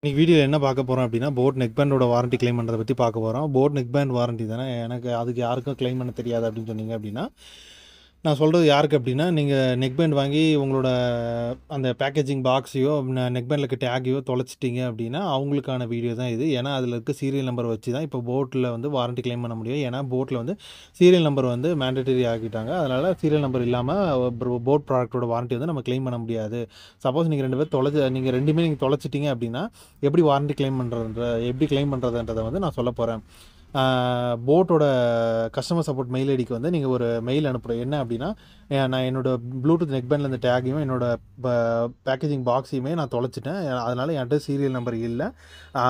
இன்னைக்கு வீடியோல என்ன பார்க்க போறோம் அப்படின்னா, போட் நெக் பேண்டோட வாரண்டி கிளைம் பண்றத பத்தி பார்க்க போறோம். போட் நெக் பேண்ட் வாரண்டி தானே, எனக்கு அதுக்கு யாருக்கும் கிளைம் பண்ண தெரியாது அப்படின்னு சொன்னீங்க அப்படின்னா, நான் சொல்றது யாருக்கு அப்படின்னா, நீங்க நெக் பேண்ட் வாங்கி உங்களோட அந்த பேக்கேஜிங் பாக்ஸையோ, நெக் பேண்ட்ல இருக்க டேக்கையோ தொலைச்சிட்டீங்க அப்படின்னா, அவங்களுக்கான வீடியோ தான் இது. ஏன்னா, அதில இருக்க சீரியல் நம்பர் வச்சு தான் இப்போ போட்ல வந்து வாரண்டி கிளைம் பண்ண முடியும். ஏன்னா, போட்ல வந்து சீரியல் நம்பர் வந்து மேண்டேட்டரி ஆக்கிட்டாங்க. அதனால சீரியல் நம்பர் இல்லாம போட் ப்ராடக்ட்டோட வாரண்டி வந்து நம்ம கிளைம் பண்ண முடியாது. சப்போஸ் நீங்க 2 பேர் நீங்க 2மே நீங்க தொலைச்சிட்டீங்க அப்படின்னா, எப்படி வாரண்டி எப்படி கிளைம் பண்ணுறதுன்றத வந்து நான் சொல்லப் போறேன். போட்டோட கஸ்டமர் சப்போர்ட் மெயில் ஐடிக்கு வந்து நீங்கள் ஒரு மெயில் அனுப்புகிறோம். என்ன அப்படின்னா, நான் என்னோட ப்ளூடூத் நெக் பேண்டில் இந்த டேக்கையும் என்னோட பேக்கேஜிங் பாக்ஸையுமே நான் தொலைச்சிட்டேன். அதனால் என்கிட்ட சீரியல் நம்பர் இல்லை.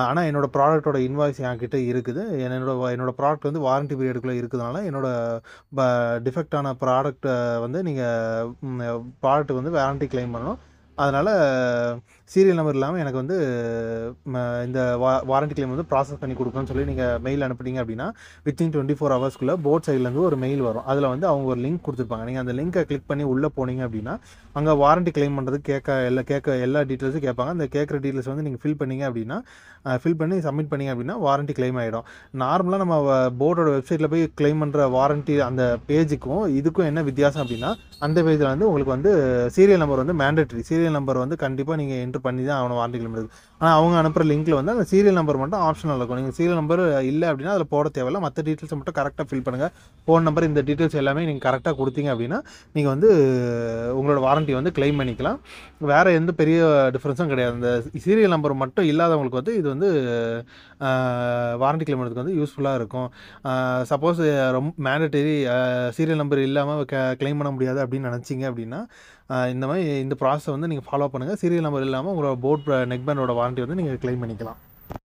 ஆனால் என்னோட ப்ராடக்ட்டோட இன்வாய்ஸ் என்கிட்ட இருக்குது. என்னோட ப்ராடக்ட் வந்து வாரண்டி பீரியடுக்குள்ளே இருக்கிறதுனால என்னோட டிஃபெக்டான ப்ராடக்ட்டை வந்து நீங்கள் ப்ராடக்ட்டுக்கு வந்து வாரண்டி கிளைம் பண்ணணும். அதனால் சீரியல் நம்பர் இல்லாமல் எனக்கு வந்து இந்த வாரண்டி கிளைம் வந்து ப்ராசஸ் பண்ணி கொடுக்கணும்னு சொல்லி நீங்கள் மெயில் அனுப்புனீங்க அப்படின்னா, வித்தின் 24 ஹவர்ஸ்க்குள்ளே போட் சைட்லேருந்து ஒரு மெயில் வரும். அதில் வந்து அவங்க ஒரு லிங்க் கொடுத்துருப்பாங்க. நீங்கள் அந்த லிங்கை கிளிக் பண்ணி உள்ளே போனீங்க அப்படின்னா, அங்கே வாரண்டி கிளைம் பண்ணுறது எல்லா டீட்டெயில்ஸும் கேட்பாங்க. அந்த கேட்குற டீட்டெயில்ஸ் வந்து நீங்கள் ஃபில் பண்ணீங்க அப்படின்னா, ஃபில் பண்ணி சப்மிட் பண்ணீங்க அப்படின்னா வாரண்டி கிளைம் ஆகிடும். நார்மலாக நம்ம போர்டோட வெப்சைட்டில் போய் கிளைம் பண்ணுற வாரண்டி அந்த பேஜுக்கும் இதுக்கும் என்ன வித்தியாசம் அப்படின்னா, அந்த பேஜில் வந்து உங்களுக்கு வந்து சீரியல் நம்பர் வந்து மேண்டேட்டரி. சீரியல் நம்பர் வந்து கண்டிப்பாக நீங்கள் என்ட்ரு பண்ணி தான் ஆகணும் வாரண்டி கிளைம் பண்ணுறது. ஆனால் அவங்க அனுப்புகிற லிங்க்கில் வந்து அந்த சீரியல் நம்பர் மட்டும் ஆப்ஷனல் இருக்கும். நீங்கள் சீரியல் நம்பர் இல்லை அப்படின்னா அதில் போட தேவையில்ல. மற்ற டீட்டெயில்ஸை மட்டும் கரெக்டாக ஃபில் பண்ணுங்கள். ஃபோன் நம்பர் இந்த டீட்டெயில்ஸ் எல்லாமே நீங்கள் கரெக்டாக கொடுத்தீங்க அப்படின்னா, நீங்கள் வந்து உங்களோட வாரண்டி வந்து கிளைம் பண்ணிக்கலாம். வேறு எந்த பெரிய டிஃப்ரென்ஸும் கிடையாது. இந்த சீரியல் நம்பர் மட்டும் இல்லாதவங்களுக்கு வந்து இது வந்து வாரண்டி கிளைம் பண்ணுறதுக்கு வந்து யூஸ்ஃபுல்லாக இருக்கும். சப்போஸ் ரொம்ப மேண்டேட்டரி சீரியல் நம்பர் இல்லாமல் கிளைம் பண்ண முடியாது அப்படின்னு நினச்சிங்க அப்படின்னா, இந்த ப்ராசஸை வந்து நீங்கள் ஃபாலோ பண்ணுங்கள். சீரியல் நம்பர் இல்லாமல் உங்களோட போட் நெக் பேண்டோட வாரண்டி வந்து நீங்கள் கிளைம் பண்ணிக்கலாம்.